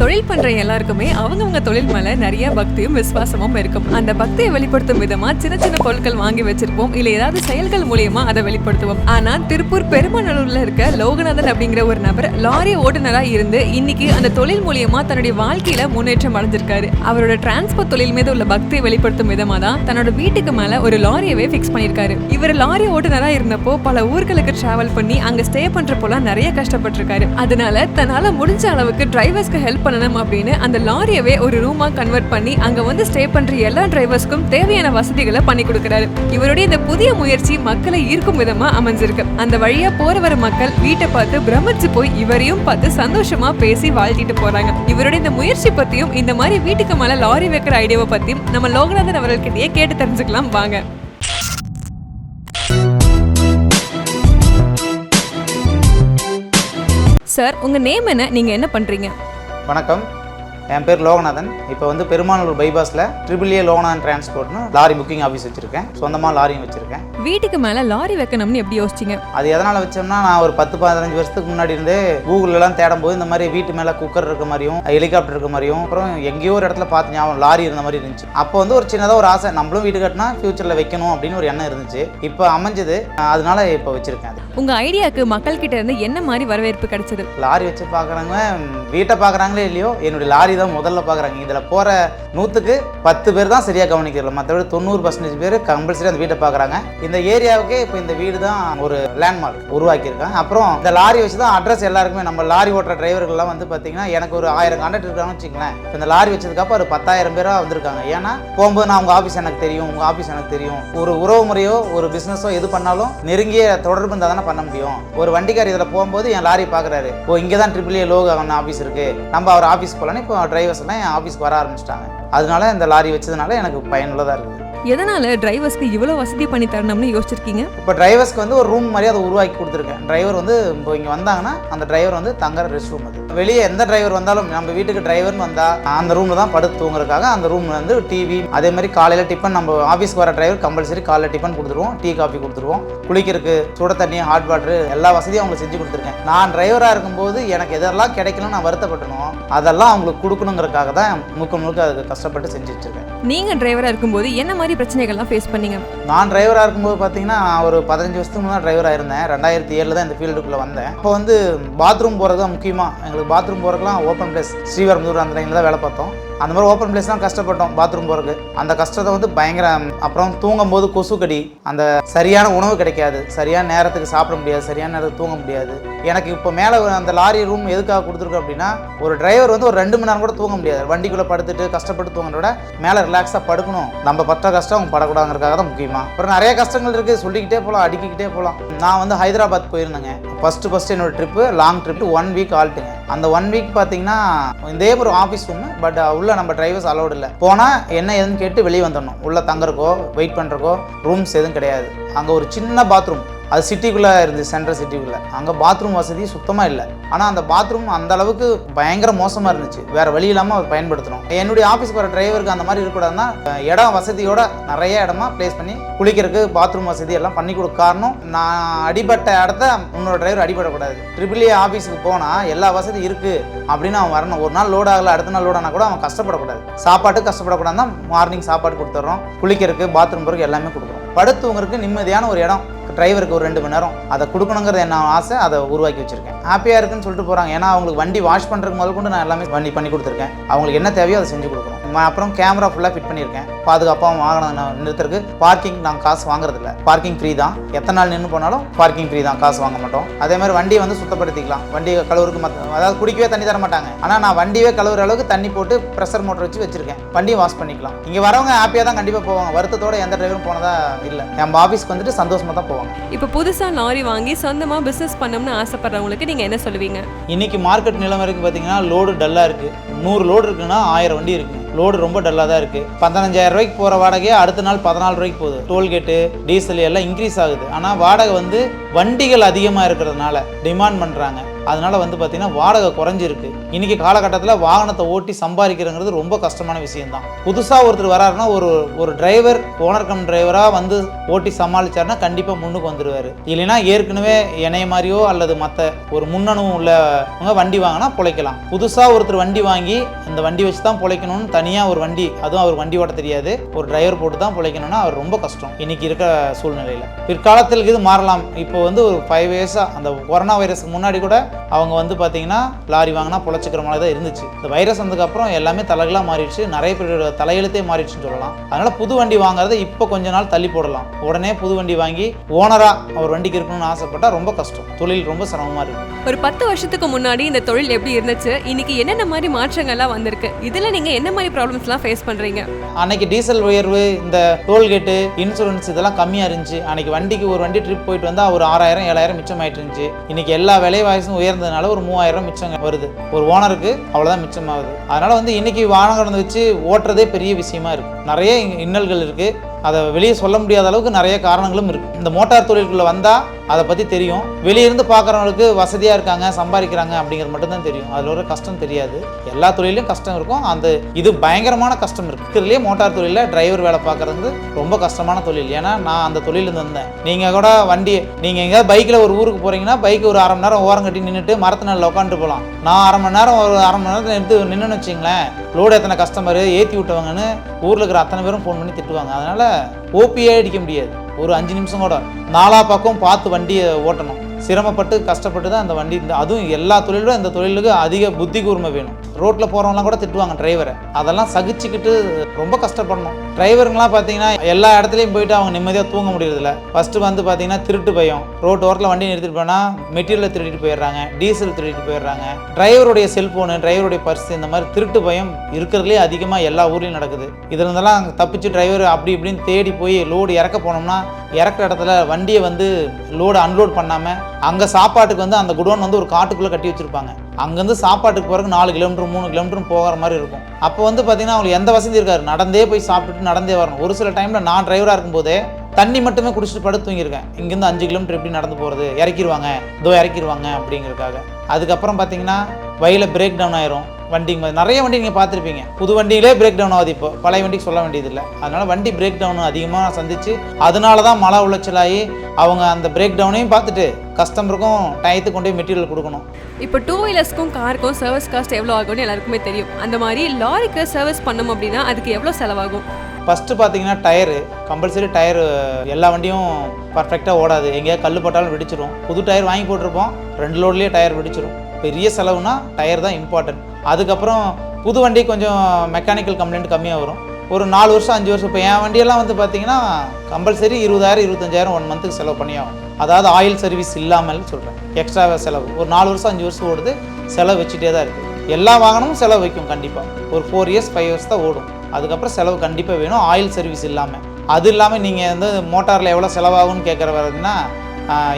தொழில் பண்ற எல்லாருக்குமே அவங்கவங்க தொழில் மேல நிறைய பக்தியும் விசுவாசமும் இருக்கும். அந்த பக்தியை வெளிப்படுத்தும் விதமா சின்ன சின்ன பொருட்கள் வாங்கி வச்சிருப்போம், இல்ல ஏதாவது செயல்கள் மூலியமா அதை வெளிப்படுத்துவோம். ஆனா திருப்பூர் பெருமாநல்லூர்ல இருக்க லோகநாதன் அப்படிங்கிற ஒரு நபர் லாரி ஓட்டுநரா இருந்து இன்னைக்கு அந்த தொழில் மூலியமா தன்னுடைய வாழ்க்கையில முன்னேற்றம் அடைஞ்சிருக்காரு. அவரோட டிரான்ஸ்போர்ட் தொழில் மீது உள்ள பக்தியை வெளிப்படுத்தும் விதமா தான் தன்னோட வீட்டுக்கு மேல ஒரு லாரியவே பிக்ஸ் பண்ணிருக்காரு. இவர் லாரி ஓட்டுநரா இருந்தப்போ பல ஊர்களுக்கு டிராவல் பண்ணி அங்க ஸ்டே பண்றப்போலாம் நிறைய கஷ்டப்பட்டிருக்காரு. அதனால தன்னால முடிஞ்ச அளவுக்கு டிரைவர்ஸ்க்கு ஹெல்ப் பண்ணணும் அப்படின்னு அந்த லாரியவே ஒரு ரூமா கன்வெர்ட் பண்ணி அங்க வந்து ஸ்டே பண்ற எல்லா டிரைவர்ஸ்க்கும் தேவையான வசதிகளை பண்ணி கொடுக்கிறாரு. இவருடைய இந்த புதிய முயற்சி மக்களை ஈர்க்கும் விதமா அமைஞ்சிருக்கு. அந்த வழியா போற வர மக்கள் வீட்டை பார்த்து பிரமிச்சு போய் இவரையும் பார்த்து சந்தோஷமா பேசி வாழ்த்திட்டு போறாங்க. இவருடைய இந்த முயற்சி பத்தியும் இந்த மாதிரி வீட்டுக்கு மேல லாரி வைக்கிற ஐடியாவை பத்தியும் நம்ம லோகநாதன் அவர்கள்கிட்டயே கேட்டு தெரிஞ்சுக்கலாம் வாங்க. சார், உங்க நேம் என்ன, நீங்க என்ன பண்றீங்க? வணக்கம், என் பேர் லோகநாதன். இப்போ வந்து பெருமாநல்லூர் பைபாஸில் AAA லோகநாதன் டிரான்ஸ்போர்ட்னு லாரி புக்கிங் ஆஃபீஸ் வச்சுருக்கேன். சொந்தமாக லாரியும் வச்சுருக்கேன். வீட்டுக்கு மேலே லாரி வைக்கணும்னு எப்படி யோசிச்சிங்க? அது எதனால் வச்சோம்னா, நான் ஒரு 10-15 வருஷத்துக்கு முன்னாடி இருந்தே கூகுளெலாம் தேடும்போது இந்த மாதிரி வீட்டு மேலே குக்கர் இருக்க மாதிரியும் ஹெலிகாப்டர் இருக்க மாதிரியும் அப்புறம் எங்கேயோ ஒரு இடத்துல பார்த்து ஞாபகம் லாரி இருந்த மாதிரி இருந்துச்சு. அப்போ வந்து ஒரு சின்னதாக ஒரு ஆசை, நம்மளும் வீடு கட்டினா ஃபியூச்சரில் வைக்கணும் அப்படின்னு ஒரு எண்ணம் இருந்துச்சு. இப்போ அமைஞ்சது, அதனால இப்போ வச்சுருக்கேன். அது உங்கள் ஐடியாவுக்கு மக்கள்கிட்ட இருந்து என்ன மாதிரி வரவேற்பு கிடைச்சது? லாரி வச்சு பார்க்குறாங்க, வீட்டை பார்க்குறாங்களே இல்லையோ, என்னுடைய லாரி தான் முதல்ல பார்க்குறாங்க. இதில் போகிற 100க்கு 10 பேர் தான் சரியாக கவனிக்கிறல, மற்றபடி 90% பேர் கம்பல்சரி அந்த வீட்டை பார்க்குறாங்க. இந்த ஏரியாவுக்கே இப்போ இந்த வீடு தான் ஒரு லேண்ட்மார்க் உருவாக்கியிருக்காங்க. அப்புறம் இந்த லாரி வச்சு தான் அட்ரஸ் எல்லாருக்குமே, நம்ம லாரி ஓட்டுற டிரைவர்கள்லாம் வந்து பார்த்தீங்கன்னா எனக்கு ஒரு 1000 கான்டாக்ட் இருக்காங்கன்னு வச்சுங்களேன். இந்த லாரி வச்சதுக்கப்புறம் ஒரு 10,000 பேராக வந்திருக்காங்க. ஏன்னா போகும்போது நான் உங்கள் ஆஃபீஸ் எனக்கு தெரியும், உங்கள் ஆஃபீஸ் எனக்கு தெரியும். ஒரு உறவு முறையோ ஒரு பிஸ்னஸோ எது பண்ணாலும் நெருங்கிய தொடர்பு இருந்தால் தானே பண்ண முடியும். ஒரு வண்டிக்கார் இதில் போகும்போது என் லாரி பார்க்குறாரு, ஓ இங்கே தான் AAA லோகநாதன் ஆஃபீஸ் இருக்குது, நம்ம அவர் ஆஃபீஸ் போகலான்னு இப்போ டிரைவர்ஸ் எல்லாம் என் ஆஃபீஸ்க்கு வர ஆரம்பிச்சிட்டாங்க. அதனால இந்த லாரி வச்சதுனால எனக்கு பயனுள்ளதாக இருக்குது. எதனால டிரைவர்ஸ்க்கு இவ்வளோ வசதி பண்ணி தரணும்னு யோசிச்சிருக்கீங்க? இப்போ டிரைவர்ஸ்க்கு வந்து ஒரு ரூம் மாதிரி அதை உருவாக்கி கொடுத்துருக்கேன். டிரைவர் வந்து இப்போ இங்கே வந்தாங்கன்னா அந்த டிரைவர் வந்து தங்குற ரெஸ்ட் ரூம். அது வெளியே எந்த டிரைவர் வந்தாலும் நம்ம வீட்டுக்கு டிரைவர்னு வந்தால் அந்த ரூமில் தான் படுத்து தூங்குறதுக்காக அந்த ரூமில் வந்து டிவி, அதே மாதிரி காலையில் டிஃபன், நம்ம ஆஃபீஸ்க்கு வர டிரைவர் கம்பல்சரி காலையில் டிஃபன் கொடுத்துருவோம், டீ காஃபி கொடுத்துருவோம், குளிக்கிறதுக்கு சுட தண்ணி, ஹாட் வாட்டர் எல்லா வசதியும் அவங்களுக்கு செஞ்சு கொடுத்துருக்கேன். நான் டிரைவராக இருக்கும்போது எனக்கு எதெல்லாம் கிடைக்கணும் நான் வருத்தப்பட்டணும், அதெல்லாம் அவங்களுக்கு கொடுக்கணுங்கிறதுக்காக தான் முழுக்க அதுக்கு கஷ்டப்பட்டு செஞ்சு வச்சுருக்கேன். நீங்கள் டிரைவராக இருக்கும்போது என்ன மாதிரி பிரச்சனைகள்லாம் ஃபேஸ் பண்ணீங்க? நான் டிரைவராக இருக்கும்போது பார்த்தீங்கன்னா ஒரு 15 வருஷத்துக்கு முன்னாடி டிரைவராக இருந்தேன். 2007 தான் இந்த ஃபீல்டுக்குள்ளே வந்தேன். அப்போ வந்து பாத்ரூம் போகிறது தான் முக்கியமாக. எங்களுக்கு பாத்ரூம் போகிறதுக்குலாம் ஓப்பன் பிளேஸ், ஸ்ரீவரம்பூர் அந்த லைனில் தான் வேலை பார்த்தோம். அந்த மாதிரி ஓப்பன் பிளேஸ்லாம் கஷ்டப்பட்டோம் பாத்ரூம் போகிறதுக்கு. அந்த கஷ்டத்தை வந்து பயங்கர. அப்புறம் தூங்கும் போது கொசுக்கடி, அந்த சரியான உணவு கிடைக்காது, சரியான நேரத்துக்கு சாப்பிட முடியாது, சரியான நேரத்துக்கு தூங்க முடியாது. எனக்கு இப்போ மேலே அந்த லாரி ரூம் எதுக்காக கொடுத்துருக்கோம் அப்படின்னா, ஒரு டிரைவர் வந்து ஒரு 2 மணி நேரம் கூட தூங்க முடியாது. வண்டிக்குள்ளே படுத்துட்டு கஷ்டப்பட்டு தூங்குறத விட மேலே ரிலாக்ஸாக படுக்கணும், நம்ம பட்ட கஷ்டம் அவங்க படக்கூடாதுங்கிறதுக்காக தான் முக்கியமாக. அப்புறம் நிறைய கஷ்டங்கள் இருக்குது, சொல்லிக்கிட்டே போகலாம், அடிக்கிட்டே போகலாம். நான் வந்து ஹைதராபாத் போயிருந்தேங்க. ஃபஸ்ட்டு என்னோட ட்ரிப்பு, லாங் ட்ரிப்பு 1 வீக் ஆல்ட்டுங்க. அந்த 1 வீக் பார்த்தீங்கன்னா இதே ஒரு ஆஃபீஸ் ரூமு, பட் உள்ள நம்ம டிரைவர்ஸ் அலோடு இல்லை. போனால் என்ன ஏதுன்னு கேட்டு வெளியே வந்துடணும். உள்ள தங்குறக்கோ வெயிட் பண்ணுறக்கோ ரூம்ஸ் எதுவும் கிடையாது. அங்கே ஒரு சின்ன பாத்ரூம், அது சிட்டிக்குள்ளே இருந்துச்சு, சென்ட்ரல் சிட்டிக்குள்ளே. அங்கே பாத்ரூம் வசதி சுத்தமாக இல்லை. ஆனால் அந்த பாத்ரூம் அந்த அளவுக்கு பயங்கர மோசமாக இருந்துச்சு. வேறு வழி இல்லாமல் அவர் பயன்படுத்தணும். என்னுடைய ஆஃபீஸ்க்கு வர டிரைவருக்கு அந்த மாதிரி இருக்கக்கூடாதுன்னா இடம் வசதியோட நிறைய இடமா பிளேஸ் பண்ணி குளிக்கிறதுக்கு பாத்ரூம் வசதி எல்லாம் பண்ணி கொடுக்க காரணம், நான் அடிபட்ட இடத்த இன்னொரு டிரைவர் அடிபடக்கூடாது. AAA ஆஃபீஸுக்கு போனால் எல்லா வசதி இருக்குது அப்படின்னு அவன் வரணும். ஒரு நாள் லோட் ஆகலை, அடுத்த நாள் லோட் ஆனால் கூட அவன் கஷ்டப்படக்கூடாது. சாப்பாட்டுக்கு கஷ்டப்படக்கூடாது தான் மார்னிங் சாப்பாடு கொடுத்துட்றோம், குளிக்கிறதுக்கு பாத்ரூம் போகிறதுக்கு எல்லாமே கொடுக்குறோம். படுத்துவங்களுக்கு நிம்மதியான ஒரு இடம் டிரைவருக்கு ஒரு 2 மணி நேரம் அதை கொடுக்கணுங்கிறது என்ன ஆசை, அதை உருவாக்கி வச்சிருக்கேன். ஹாப்பியாக இருக்குன்னு சொல்லிட்டு போகிறாங்க. ஏன்னா அவங்களுக்கு வண்டி வாஷ் பண்ணுறதுக்கு முதல் கொண்டு நான் எல்லாமே பண்ணி கொடுத்துருக்கேன். அவங்களுக்கு என்ன தேவையோ அதை செஞ்சு கொடுக்குறோம். அப்புறம் கேமரா ஃபுல்லாக ஃபிட் பண்ணியிருக்கேன். பாதுகாப்பாக வாகனம் நிறுத்துறதுக்கு. பார்க்கிங் நாங்கள் காசு வாங்குறதில்ல, பார்க்கிங் ஃப்ரீ தான். எத்தனை நாள் நின்று போனாலும் பார்க்கிங் ஃப்ரீ தான், காசு வாங்க மாட்டோம். அதே மாதிரி வண்டியை வந்து சுத்தப்படுத்திக்கலாம். வண்டியை கழுவுறதுக்கு அதாவது குடிக்கவே தண்ணி தர மாட்டாங்க. ஆனால் நான் வண்டியே கழுவுற அளவுக்கு தண்ணி போட்டு ப்ரெஷர் மோட்டர் வச்சுருக்கேன். வண்டியை வாஷ் பண்ணிக்கலாம். இங்கே வரவங்க ஹாப்பியாக தான் கண்டிப்பாக போவாங்க. வருத்தத்தோட எந்த டிரைவரும் போனதா இல்லை. நம்ம ஆஃபீஸ்க்கு வந்துட்டு சந்தோஷமாக தான் போவாங்க. இப்போ புதுசாக லாரி வாங்கி சொந்தமாக பிஸ்னஸ் பண்ணணும்னு ஆசைப்படுறவங்களுக்கு நீங்கள் என்ன சொல்லுவீங்க? இன்னைக்கு மார்க்கெட் நிலவரைக்கு பார்த்தீங்கன்னா லோடு டல்லாக இருக்குது. 100 லோடு இருக்குன்னா 1000 வண்டி இருக்குது. லோடு ரொம்ப டல்லாக தான் இருக்குது. 15,000 ரூபாய்க்கு போகிற வாடகையே அடுத்த நாள் 14 ரூபாய்க்கு போகுது. டோல்கேட்டு, டீசல் எல்லாம் இன்க்ரீஸ் ஆகுது. ஆனால் வாடகை வந்து வண்டிகள் அதிகமாக இருக்கிறதுனால டிமாண்ட் பண்ணுறாங்க. அதனால வந்து பார்த்தீங்கன்னா வாடகை குறைஞ்சிருக்கு. இன்னைக்கு காலகட்டத்தில் வாகனத்தை ஓட்டி சம்பாதிக்கிறங்கிறது ரொம்ப கஷ்டமான விஷயம் தான். புதுசாக ஒருத்தர் வராருன்னா ஒரு டிரைவர் ஓனர் கம் டிரைவராக வந்து ஓட்டி சமாளிச்சாருன்னா கண்டிப்பாக முன்னுக்கு வந்துடுவார். இல்லைன்னா ஏற்கனவே என்னைய மாதிரியோ அல்லது மற்ற ஒரு முன்னனும் உள்ளவங்க வண்டி வாங்கினா பிழைக்கலாம். புதுசாக ஒருத்தர் வண்டி வாங்கி இந்த வண்டி வச்சு தான் பிழைக்கணும்னு தனியாக ஒரு வண்டி, அதுவும் அவர் வண்டி ஓட்ட தெரியாது, ஒரு டிரைவர் போட்டு தான் பிழைக்கணும்னா அவர் ரொம்ப கஷ்டம் இன்னைக்கு இருக்க சூழ்நிலையில். பிற்காலத்தில் இது மாறலாம். இப்போ வந்து ஒரு 5 இயர்ஸாக அந்த கொரோனா வைரஸுக்கு முன்னாடி கூட அவங்க வந்து பார்த்தீங்கன்னா லாரி வாங்கினா பிழைச்சிக்கிற மாதிரி தான் இருந்துச்சு. இந்த வைரஸ் வந்ததுக்கப்புறம் எல்லாமே தலைகளாக மாறிடுச்சு, நிறைய பேரோட தலையெழுத்தே மாறிடுச்சுன்னு சொல்லலாம். அதனால புது வண்டி வாங்குறத இப்போ கொஞ்ச நாள் தள்ளி போடலாம். உடனே புது வண்டி வாங்கி ஓனராக அவர் வண்டிக்கு இருக்கணும்னு ஆசைப்பட்டால் ரொம்ப கஷ்டம், தொழில் ரொம்ப சிரமமாக இருக்கு. ஒரு 10 வருஷத்துக்கு முன்னாடி இந்த தொழில் எப்படி இருந்துச்சு, இன்னைக்கு என்னென்ன மாதிரி மாற்றங்கள்லாம் வந்திருக்கு, இதில் நீங்கள் என்ன மாதிரி ப்ராப்ளம்ஸ்லாம் ஃபேஸ் பண்ணுறீங்க? அன்னைக்கு டீசல் உயர்வு, இந்த டோல்கேட்டு, இன்சூரன்ஸ் இதெல்லாம் கம்மியாக இருந்துச்சு. அன்னைக்கு வண்டிக்கு ஒரு வண்டி ட்ரிப் போயிட்டு வந்தால் ஒரு 6000 7000 மிச்சம் ஆயிட்டு இருந்துச்சு. இன்னைக்கு எல்லா விலைவாசியும் உயர்ந்ததுனால ஒரு 3000 மிச்சம் வருது. ஒரு ஓனருக்கு அவ்வளோதான் மிச்சமாகுது. அதனால வந்து இன்னைக்கு வாகனம் வச்சு ஓட்டுறதே பெரிய விஷயமா இருக்கு. நிறைய இன்னல்கள் இருக்கு, அதை வெளியே சொல்ல முடியாத அளவுக்கு நிறைய காரணங்களும் இருக்கு. இந்த மோட்டார் தொழிலுக்குள்ள வந்தால் அதை பற்றி தெரியும். வெளியிருந்து பார்க்குறவங்களுக்கு வசதியாக இருக்காங்க, சம்பாதிக்கிறாங்க அப்படிங்கிறது மட்டும்தான் தெரியும். அதில் ஒரு கஷ்டம் தெரியாது. எல்லா தொழிலையும் கஷ்டம் இருக்கும். இது பயங்கரமான கஷ்டம் இருக்குது. இதுலேயே மோட்டார் தொழிலில் டிரைவர் வேலை பார்க்குறது ரொம்ப கஷ்டமான தொழில். ஏன்னா நான் அந்த தொழிலேருந்து வந்தேன். நீங்கள் கூட நீங்கள் எங்கேயாவது பைக்கில் ஒரு ஊருக்கு போகிறீங்கன்னா பைக் ஒரு 1/2 மணி நேரம் ஓரம் கட்டி நின்றுட்டு மரத்து நாளில் உட்காந்துட்டு போகலாம். நான் ஒரு 1/2 மணி நேரத்தில் எடுத்து நின்றுன்னு வச்சிங்களேன், லோடு எத்தனை கஸ்டமர் ஏற்றி விட்டவங்கன்னு ஊரில் இருக்கிற அத்தனை பேரும் ஃபோன் பண்ணி திட்டுவாங்க. அதனால் ஓபியே அடிக்க முடியாது. ஒரு 5 நிமிஷம் கூட நாலா பக்கம் பார்த்து வண்டியை ஓட்டணும். சிரமப்பட்டு கஷ்டப்பட்டு தான் அந்த வண்டி. அதுவும் எல்லா தொழிலும் இந்த தொழிலுக்கு அதிக புத்தி கூர்மை வேணும். ரோட்டில் போகிறவங்களாம் கூட திட்டுவாங்க டிரைவரை. அதெல்லாம் சகிச்சுக்கிட்டு ரொம்ப கஷ்டப்படணும். டிரைவருங்களாம் பார்த்தீங்கன்னா எல்லா இடத்துலையும் போயிட்டு அவங்க நிம்மதியாக தூங்க முடியறதில்ல. ஃபஸ்ட்டு வந்து பார்த்தீங்கன்னா திருட்டு பயம். ரோட்டு ஓரத்தில் வண்டி நிறுத்திட்டு போனால் மெட்டீரியலை திருடிட்டு போயிடுறாங்க, டீசல் திருடிட்டு போயிடுறாங்க. டிரைவருடைய செல்ஃபோனு, டிரைவருடைய பர்ஸ், இந்த மாதிரி திருட்டு பயம் இருக்கிறதுலே அதிகமாக எல்லா ஊர்லேயும் நடக்குது. இதுல இருந்தெல்லாம் தப்பிச்சு டிரைவர் அப்படி இப்படின்னு தேடி போய் லோடு இறக்க போனோம்னா இறக்குற இடத்துல வண்டியை வந்து லோடு அன்லோட் பண்ணாமல் அங்கே சாப்பாட்டுக்கு வந்து அந்த குடோன் வந்து ஒரு காட்டுக்குள்ளே கட்டி வச்சுருப்பாங்க. அங்கேருந்து சாப்பாட்டுக்கு போகிறதுக்கு 4 கிலோமீட்டர் 3 கிலோமீட்டர் போகிற மாதிரி இருக்கும். அப்போ வந்து பார்த்தீங்கன்னா அவங்களுக்கு எந்த வசதி இருக்காது, நடந்தே போய் சாப்பிட்டுட்டு நடந்தே வரணும். ஒரு சில டைமில் நான் டிரைவராக இருக்கும்போதே தண்ணி மட்டுமே குடிச்சிட்டு படுத்து தூங்கியிருக்கேன். இங்கேருந்து 5 கிலோமீட்டர் எப்படி நடந்து போகிறது, இறக்கிடுவாங்க அப்படிங்கிறதுக்காக. அதுக்கப்புறம் பார்த்தீங்கன்னா வழியில் பிரேக் டவுன் ஆயிரும். வண்டி நிறைய வண்டி நீங்கள் பார்த்துருப்பீங்க. புது வண்டியிலே பிரேக் டவுன் ஆகுது. இப்போ பழைய வண்டிக்கு சொல்ல வேண்டியதில்லை. அதனால் வண்டி பிரேக் டவுன் அதிகமாக சந்திச்சு அதனால தான் மழை உளைச்சலாகி அவங்க அந்த பிரேக் டவுனையும் பார்த்துட்டு கஸ்டமருக்கும் டயத்துக்கு கொண்டு போய் மெட்டீரியல் கொடுக்கணும். இப்போ 2 வீலர்ஸ்க்கும் காருக்கும் சர்வீஸ் காஸ்ட் எவ்வளோ ஆகும்னு எல்லாருக்குமே தெரியும். அந்த மாதிரி லாரிக்கு சர்வீஸ் பண்ணணும் அப்படின்னா அதுக்கு எவ்வளோ செலவாகும்? ஃபஸ்ட்டு பார்த்தீங்கன்னா டயரு கம்பல்சரி. டயரு எல்லா வண்டியும் பர்ஃபெக்டாக ஓடாது. எங்கேயாவது கல் போட்டாலும் வெடிச்சிடும். புது டயர் வாங்கி போட்டிருப்போம், 2 லோட்லேயே டயர் வெடிச்சிடும். பெரிய செலவுனா டயர் தான் இம்பார்ட்டன்ட். அதுக்கப்புறம் புது வண்டி கொஞ்சம் மெக்கானிக்கல் கம்ப்ளைண்ட் கம்மியாக வரும். ஒரு 4 வருஷம் 5 வருஷம். இப்போ என் வண்டியெல்லாம் வந்து பார்த்தீங்கன்னா கம்பல்சரி 20,000 25,000 1 மந்த்துக்கு செலவு பண்ணியாகும். அதாவது ஆயில் சர்வீஸ் இல்லாமல் சொல்கிறேன். எக்ஸ்ட்ரா செலவு ஒரு 4 வருஷம் 5 வருஷம் ஓடுது. செலவு வச்சுட்டே தான் இருக்குது. எல்லா வாகனமும் செலவு வைக்கும் கண்டிப்பாக. ஒரு 4 இயர்ஸ் 5 இயர்ஸ் தான் ஓடும். அதுக்கப்புறம் செலவு கண்டிப்பாக வேணும், ஆயில் சர்வீஸ் இல்லாமல். அது இல்லாமல் நீங்கள் வந்து மோட்டாரில் எவ்வளோ செலவாகும்னு கேட்குற வரதுன்னா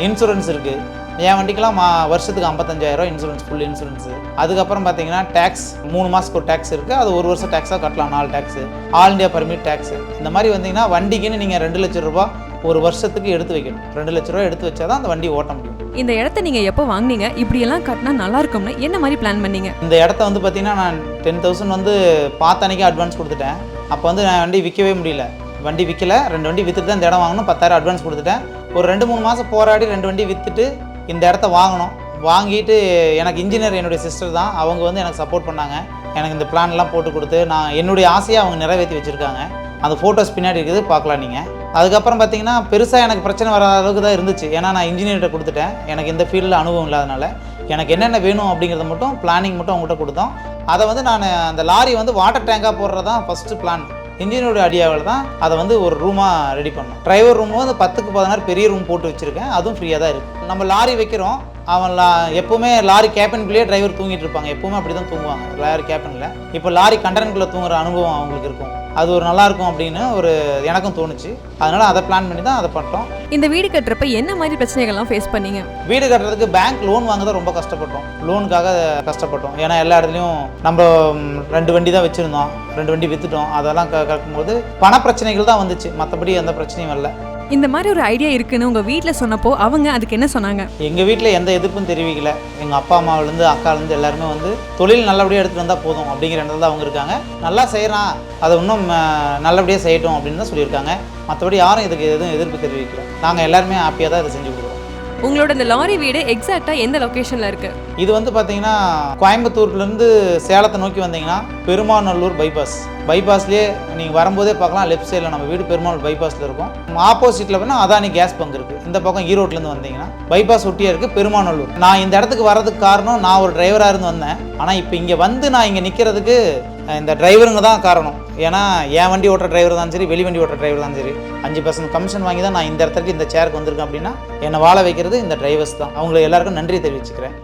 இன்சூரன்ஸ் இருக்குது. என் வண்டிக்கெலாம் வருஷத்துக்கு 55,000 இன்சூரன்ஸ், ஃபுல் இன்சூரன்ஸு. அதுக்கப்புறம் பார்த்தீங்கன்னா டேக்ஸ் 3 மாதத்துக்கு ஒரு டேக்ஸ் இருக்குது. அது 1 வருஷம் டேக்ஸாக கட்டலாம். 4 tax, all India permit tax. இந்த மாதிரி வந்தீங்கன்னா வண்டிக்குன்னு நீங்கள் 2 லட்ச ரூபா ஒரு வருஷத்துக்கு எடுத்து வைக்கணும். 2 லட்ச ரூபா எடுத்து வச்சா தான் அந்த வண்டி ஓட்ட முடியும். இந்த இடத்த நீங்கள் எப்போ வாங்கினீங்க? இப்படியெல்லாம் கட்டினா நல்லா இருக்கும்னு என்ன மாதிரி பிளான் பண்ணீங்க? இந்த இடத்த வந்து பார்த்தீங்கன்னா நான் 10,000 வந்து பார்த்த அன்றைக்கி அட்வான்ஸ் கொடுத்துட்டேன். அப்போ வந்து நான் வண்டி விற்கவே முடியல. வண்டி விற்கல, 2 வண்டி விற்றுட்டு தான் இந்த இடம் வாங்கணும். 10,000 அட்வான்ஸ் கொடுத்துட்டேன். ஒரு 2-3 மாதம் போராடி 2 வண்டி விற்றுட்டு இந்த இடத்த வாங்கணும். வாங்கிட்டு எனக்கு இன்ஜினியர் என்னுடைய சிஸ்டர் தான், அவங்க வந்து எனக்கு சப்போர்ட் பண்ணாங்க. எனக்கு இந்த பிளான்லாம் போட்டு கொடுத்து நான் என்னுடைய ஆசையை அவங்க நிறைவேற்றி வச்சுருக்காங்க. அந்த ஃபோட்டோஸ் பின்னாடி இருக்குது, பார்க்கலாம் நீங்கள். அதுக்கப்புறம் பார்த்தீங்கன்னா பெருசாக எனக்கு பிரச்சனை வராத அளவுக்கு தான் இருந்துச்சு. ஏன்னா நான் இன்ஜினியர்கிட்ட கொடுத்துட்டேன். எனக்கு இந்த ஃபீல்டில் அனுபவம் இல்லாதனால எனக்கு என்னென்ன வேணும் அப்படிங்கிறத மட்டும் பிளானிங் மட்டும் அவங்ககிட்ட கொடுத்தோம். அதை வந்து நான் அந்த லாரி வந்து வாட்டர் டேங்காக போடுறதான் ஃபஸ்ட்டு பிளான். இன்ஜினியரோட ஐடியாவில் தான் அதை வந்து ஒரு ரூமாக ரெடி பண்ணோம். டிரைவர் ரூம் வந்து 10க்கு 16 பெரிய ரூம் போட்டு வச்சுருக்கேன். அதுவும் ஃப்ரீயாக தான் இருக்குது. நம்ம லாரி வைக்கிறோம், அவன் எப்போவுமே லாரி கேபின்குள்ளேயே டிரைவர் தூங்கிட்டு இருப்பாங்க. எப்போவுமே அப்படி தான் தூங்குவாங்க லாரி கேபினில். இப்போ லாரி கண்டெய்னருக்குள்ளே தூங்குற அனுபவம் அவங்களுக்கு இருக்கும். அது ஒரு நல்லாயிருக்கும் அப்படின்னு எனக்கும் தோணுச்சு. அதனால் அதை பிளான் பண்ணி தான் அதை பண்ணிட்டோம். இந்த வீடு கட்டுறப்ப என்ன மாதிரி பிரச்சனைகள்லாம் ஃபேஸ் பண்ணீங்க? வீடு கட்டுறதுக்கு பேங்க் லோன் வாங்க தான் ரொம்ப கஷ்டப்பட்டோம். லோனுக்காக கஷ்டப்பட்டோம். ஏன்னா எல்லா இடத்துலையும் நம்ம 2 வண்டி தான் வச்சுருந்தோம், 2 வண்டி விற்றுட்டோம். அதெல்லாம் கட்டும்போது பண பிரச்சனைகள் தான் வந்துச்சு, மற்றபடி எந்த பிரச்சனையும் இல்லை. இந்த மாதிரி ஒரு ஐடியா இருக்குன்னு உங்கள் வீட்டில் சொன்னப்போ அவங்க அதுக்கு என்ன சொன்னாங்க? எங்கள் வீட்டில் எந்த எதிர்ப்பும் தெரிவிக்கல. எங்கள் அப்பா அம்மாவிலேருந்து அக்காலேருந்து எல்லாருமே வந்து தொழில் நல்லபடியாக எடுத்துகிட்டு வந்தால் போதும் அப்படிங்கிற இடத்துல தான் அவங்க இருக்காங்க. நல்லா செய்கிறான், அதை இன்னும் நல்லபடியாக செய்யட்டும் அப்படின்னு தான் சொல்லியிருக்காங்க. மற்றபடி யாரும் இதுக்கு எதுவும் எதிர்ப்பு தெரிவிக்கல. நாங்கள் எல்லாருமே ஹாப்பியாக தான் இதை செஞ்சு கொடுக்குறோம். உங்களோட இந்த லாரி வீடு எக்ஸாக்டாக எந்த லொக்கேஷனில் இருக்குது? இது வந்து பார்த்தீங்கன்னா கோயம்புத்தூர்லேருந்து சேலத்தை நோக்கி வந்தீங்கன்னா பெருமாநல்லூர் பைபாஸ்லேயே நீங்கள் வரும்போதே பார்க்கலாம். லெஃப்ட் சைடில் நம்ம வீடு பெருமாநல்லூர் பைபாஸில் இருக்கும். ஆப்போசிட்டில் போனால் அதானி கேஸ் பங்க் இருக்குது. இந்த பக்கம் ஈரோட்லேருந்து வந்தீங்கன்னா பைபாஸ் ஒட்டியே இருக்குது பெருமாநல்லூர். நான் இந்த இடத்துக்கு வர்றதுக்கு காரணம் நான் ஒரு டிரைவராக இருந்து வந்தேன். ஆனால் இப்போ இங்கே வந்து நான் இங்கே நிற்கிறதுக்கு இந்த டிரைவருங்க தான் காரணம். ஏன்னா என் வண்டி ஓட்டுற டிரைவர் தான் சரி, வெளி வண்டி ஓட்டுற டிரைவர் தான் சரி, 5% கமிஷன் வாங்கி தான் நான் இந்த இடத்துக்கு இந்த சேருக்கு வந்திருக்கேன். அப்படின்னா என்னை வாழ வைக்கிறது இந்த டிரைவர்ஸ் தான். அவங்களுக்கு எல்லாருக்கும் நன்றி தெரிவிச்சுக்கிறேன்.